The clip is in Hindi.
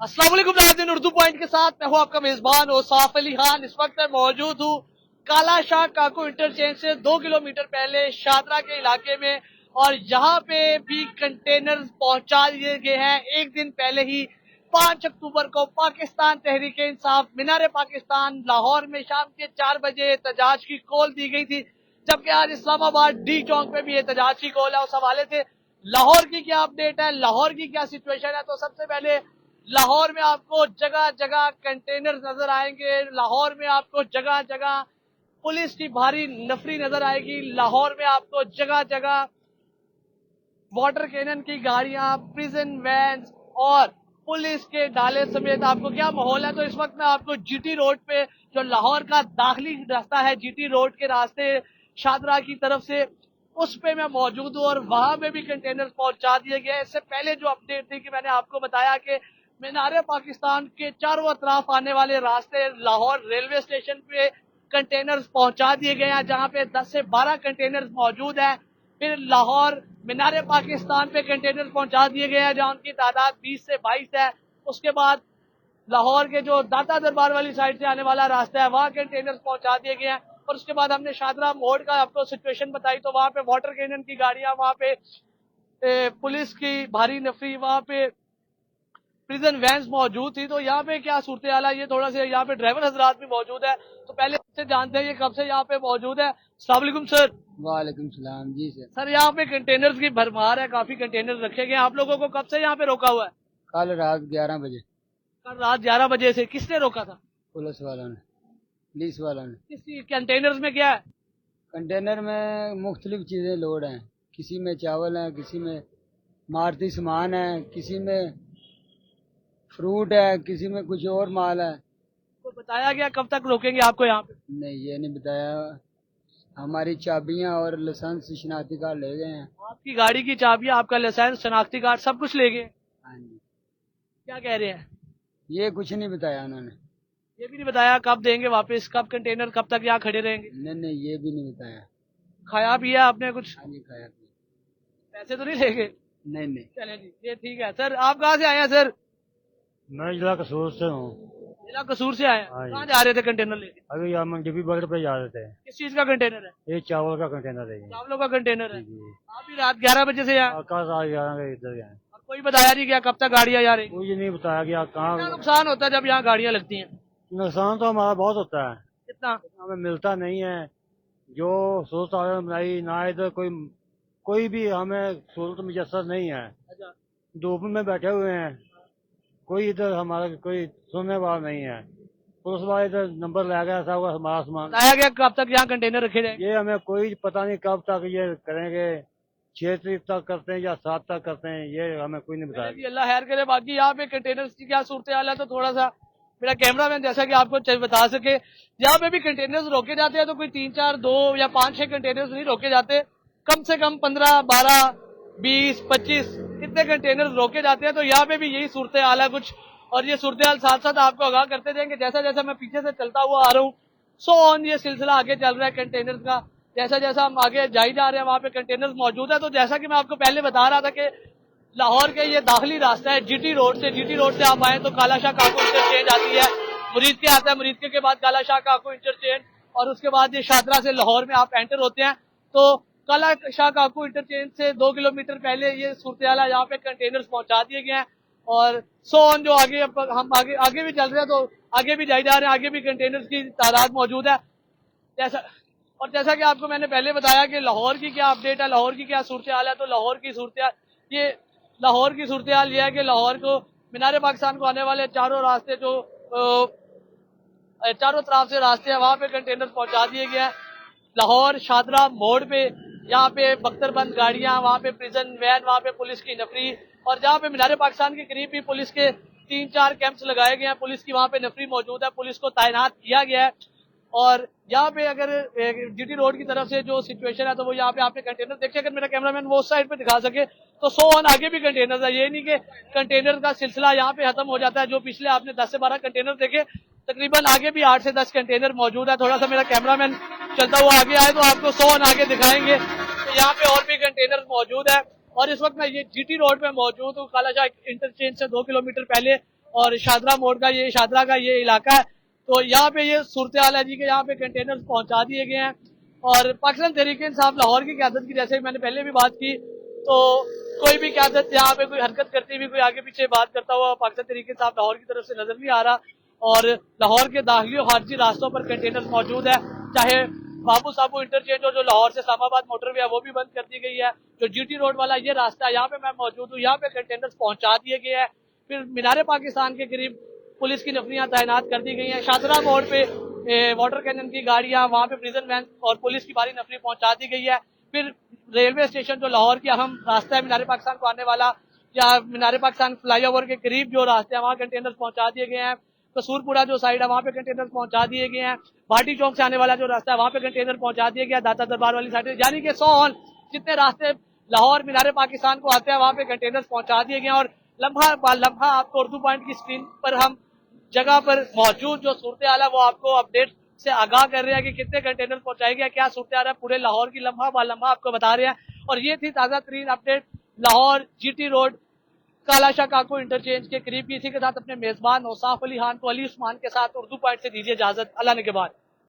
अस्सलाम वालेकुम नाज़रीन, उर्दू पॉइंट के साथ मैं हूं आपका मेजबान सौफ अली खान। इस वक्त मैं मौजूद हूं काला शाह काको इंटरचेंज से 2 किलोमीटर पहले शादरा के इलाके में, और यहाँ पे भी कंटेनर पहुंचा दिए गए हैं। एक दिन पहले ही 5 अक्टूबर को पाकिस्तान तहरीक इंसाफ मीनार पाकिस्तान लाहौर में शाम के 4 बजे एहतजाज की कॉल दी गई थी, जबकि आज इस्लामाबाद डी चौक पे भी एहतजाज की कॉल है। उस हवाले से लाहौर की क्या अपडेट है, लाहौर की क्या सिचुएशन है, तो सबसे पहले लाहौर में आपको जगह जगह कंटेनर नजर आएंगे। लाहौर में आपको जगह जगह पुलिस की भारी नफरी नजर आएगी। लाहौर में आपको जगह जगह वाटर कैनन की गाड़ियां, प्रिजन वैन्स और पुलिस के डाले समेत आपको क्या माहौल है। तो इस वक्त मैं आपको जीटी रोड पे, जो लाहौर का दाखिली रास्ता है, जीटी रोड के रास्ते शादरा की तरफ से, उस पे मैं मौजूद हूँ और वहां पे भी कंटेनर पहुंचा दिए गए। इससे पहले जो अपडेट थी कि मैंने आपको बताया कि मीनार पाकिस्तान के चारों तरफ आने वाले रास्ते लाहौर रेलवे स्टेशन पे कंटेनर्स पहुंचा दिए गए हैं, जहां पे 10 से 12 कंटेनर्स मौजूद है। फिर लाहौर मीनार पाकिस्तान पे कंटेनर पहुंचा दिए गए हैं, जहां उनकी तादाद 20 से 22 है। उसके बाद लाहौर के जो दाता दरबार वाली साइड से आने वाला रास्ता है, वहां कंटेनर्स पहुंचा दिए गए हैं। और उसके बाद हमने शादरा मोड़ का आपको सिचुएशन बताई, तो वहां पे वाटर कैनन की गाड़ियां, वहां पे पुलिस की भारी नफरी, वहां पे प्रिजन वैन्स मौजूद थी। तो यहाँ पे क्या सूरत हाल है, ये थोड़ा सा यहाँ पे ड्राइवर हजरात भी मौजूद है, तो पहले से जानते हैं ये कब से यहाँ पे मौजूद है। अस्सलाम वालेकुम सर। वालेकुम सलाम। जी सर, यहाँ पे कंटेनर्स की भरमार है, काफी कंटेनर रखे गए। आप लोगों को कब से यहाँ पे रोका हुआ है? कल रात 11 बजे। कल रात 11 बजे से। किसने रोका था? पुलिस वालों ने, पुलिस वालों ने। किस कंटेनर्स में क्या है? कंटेनर में मुख्तलिफ चीजें लोड हैं। किसी में चावल है, किसी में मारुति सामान है, किसी में फ्रूट है, किसी में कुछ और माल है। तो बताया गया कब तक रोकेंगे आपको यहाँ पे? नहीं, ये नहीं बताया। हमारी चाबियां और लाइसेंस शनाख्ती कार्ड ले गए हैं। आपकी गाड़ी की चाबियां, आपका लाइसेंस, शनाख्ती कार्ड सब कुछ ले गए? हाँ जी। क्या कह रहे हैं? ये कुछ नहीं बताया उन्होंने। ये भी नहीं बताया कब देंगे वापस, कब कंटेनर कब तक यहाँ खड़े रहेंगे? नहीं, ये भी नहीं बताया। खाया पिया आपने कुछ? हाँ जी, खाया पिया। पैसे तो नहीं लेंगे? नहीं। चले जी, ये ठीक है। सर, आप कहाँ से आए हैं सर? मैं जिला कसूर से हूँ। जिला कसूर से आए हैं। हाँ जी। कहाँ जा रहे थे कंटेनर लेके? अभी यहाँ मंडी बॉर्डर पे जा रहे थे। किस चीज का कंटेनर है? ये चावल का कंटेनर है। चावलों का कंटेनर है। जी। आप भी रात 11 बजे से यहाँ? कल रात 11 बजे इधर गए। और कोई बताया नहीं क्या कब तक गाड़ियाँ जा रही? मुझे नहीं बताया कि आप कितना कहाँ। नुकसान होता है जब यहाँ गाड़ियाँ लगती हैं? नुकसान तो हमारा बहुत होता है। कितना? हमें मिलता नहीं है। जो सहूलत बनाई ना, इधर कोई भी हमें सहूलत मुयसर नहीं है। अच्छा। धूप में बैठे हुए हैं, कोई इधर हमारा कोई सुनने वाला नहीं है। पुलिस वाले इधर नंबर ला गया था, हमारा सामान। बताया गया कब तक यहाँ कंटेनर रखे जाएंगे? ये हमें कोई पता नहीं कब तक ये करेंगे। 6 तारीख तक करते हैं या 7 तक करते हैं, ये हमें कोई नहीं चलिए जी, बताया। अल्लाह खैर करे। बाकी यहाँ पे कंटेनर्स की क्या सूरत हाल है, तो थोड़ा सा मेरा कैमरामैन जैसा कि आपको बता सके, यहाँ पे भी कंटेनर्स रोके जाते हैं, तो कोई 3, 4, 2 या 5, 6 कंटेनर्स नहीं रोके जाते। कम से कम 15, 12, 20, 25 इतने कंटेनर्स रोके जाते हैं। तो यहाँ पे भी यही सूरत हाल है कुछ, और ये सूरत हाल साथ साथ आपको आगाह करते जाएंगे जैसा जैसा मैं पीछे से चलता हुआ आ रहा हूँ। सो ऑन ये सिलसिला आगे चल रहा है कंटेनर्स का। जैसा जैसा हम आगे जाई जा रहे हैं, वहाँ पे कंटेनर्स मौजूद है। तो जैसा कि मैं आपको पहले बता रहा था कि लाहौर के ये दाखिली रास्ता है जीटी रोड से आप आए तो काला शाह काको इंटरचेंज आती है, मुरीद के आता है, मुरीद के बाद काला शाह काको इंटरचेंज, और उसके बाद ये शादरा से लाहौर में आप एंटर होते हैं। तो काला शाह काको इंटरचेंज से 2 किलोमीटर पहले ये सूरत हाल है, यहाँ पे कंटेनर्स पहुंचा दिए गए हैं। और सो ऑन जो आगे हम आगे भी चल रहे हैं, तो आगे भी जाए जा रहे हैं, आगे भी कंटेनर्स की तादाद मौजूद है। जैसा कि आपको मैंने पहले बताया कि लाहौर की क्या अपडेट है, लाहौर की क्या सूरत हाल है, तो लाहौर की सूरत हाल ये है कि लाहौर को मीनार पाकिस्तान को आने वाले चारों रास्ते, जो चारों तरफ से रास्ते हैं, वहां पे कंटेनर पहुंचा दिए गए हैं। लाहौर शादरा मोड़ पे यहाँ पे बख्तरबंद गाड़ियां, वहाँ पे प्रिजन वैन, वहाँ पे पुलिस की नफरी, और जहाँ पे मीनार पाकिस्तान के करीब भी पुलिस के 3-4 कैंप्स लगाए गए हैं, पुलिस की वहाँ पे नफरी मौजूद है, पुलिस को तैनात किया गया है। और यहाँ पे अगर जीटी रोड की तरफ से जो सिचुएशन है, तो वो यहाँ पे आपने कंटेनर देखे, अगर मेरा कैमरामैन वो उस साइड पे दिखा सके, तो सो ऑन आगे भी कंटेनर है। ये नहीं कि कंटेनर का सिलसिला यहाँ पे खत्म हो जाता है। जो पिछले आपने 10 से 12 कंटेनर देखे, तकरीबन आगे भी 8 से 10 कंटेनर मौजूद है। थोड़ा सा मेरा कैमरामैन चलता हुआ आगे आए तो आपको सो ऑन आगे दिखाएंगे। तो यहाँ पे और भी कंटेनर मौजूद है। और इस वक्त मैं ये जीटी रोड पे मौजूद हूँ, काला शाह इंटरचेंज से 2 किलोमीटर पहले, और शादरा मोड़ का ये शादरा का ये इलाका है। तो यहाँ पे ये सूरत हाल है जी के यहाँ पे कंटेनर पहुंचा दिए गए हैं। और पाकिस्तान तहरीक-ए-इंसाफ लाहौर की क़यादत की, जैसे मैंने पहले भी बात की, तो कोई भी क़यादत यहाँ पे कोई हरकत करती हुई, कोई आगे पीछे बात करता हुआ पाकिस्तान तहरीक-ए-इंसाफ लाहौर की तरफ से नजर नहीं आ रहा। और लाहौर के दाखिली और खारजी रास्तों पर कंटेनर मौजूद है, चाहे बाबू साबू इंटरचेंज और जो लाहौर से इस्लामाबाद मोटरवे है वो भी बंद कर दी गई है। जो जीटी रोड वाला ये रास्ता है, यहाँ पे मैं मौजूद हूँ, यहाँ पे कंटेनर्स पहुंचा दिए गए हैं। फिर मीनार पाकिस्तान के करीब पुलिस की नफरियां तैनात कर दी गई हैं। शादरा मोड़ पे वाटर कैनन की गाड़ियां, वहां पे प्रिजन वैन और पुलिस की भारी नफरी पहुंचा दी गई है। फिर रेलवे स्टेशन जो लाहौर की अहम रास्ता है मीनार पाकिस्तान को आने वाला, या मीनार पाकिस्तान फ्लाईओवर के करीब जो रास्ते हैं वहां कंटेनर्स पहुंचा दिए गए हैं। कसूरपुरा जो साइड है वहां पे कंटेनर पहुंचा दिए गए हैं। भाटी चौक से आने वाला जो रास्ता है वहां पे कंटेनर पहुंचा दिया गया, दाता दरबार वाली साइड, यानी कि 100 जितने रास्ते लाहौर मीनार पाकिस्तान को आते हैं वहां पे कंटेनर पहुंचा दिए गए। और लम्हा लम्हा आपको उर्दू पॉइंट की स्क्रीन पर हम जगह पर मौजूद जो सूरत हाल है वो आपको अपडेट से आगाह कर रहे हैं कि कितने कंटेनर पहुंचाए गए, क्या सूरत हाल है पूरे लाहौर की, लम्हा ब लम्हा आपको बता रहे हैं। और ये थी ताजा तरीन update Lahore GT road Kalashah काको इंटरचेंज के करीब की। इसी के साथ अपने मेजबान औसाफ अली खान को अली उस्मान के साथ उर्दू पॉइंट से दीजिए इजाजत। अल्लाह ने के बाद।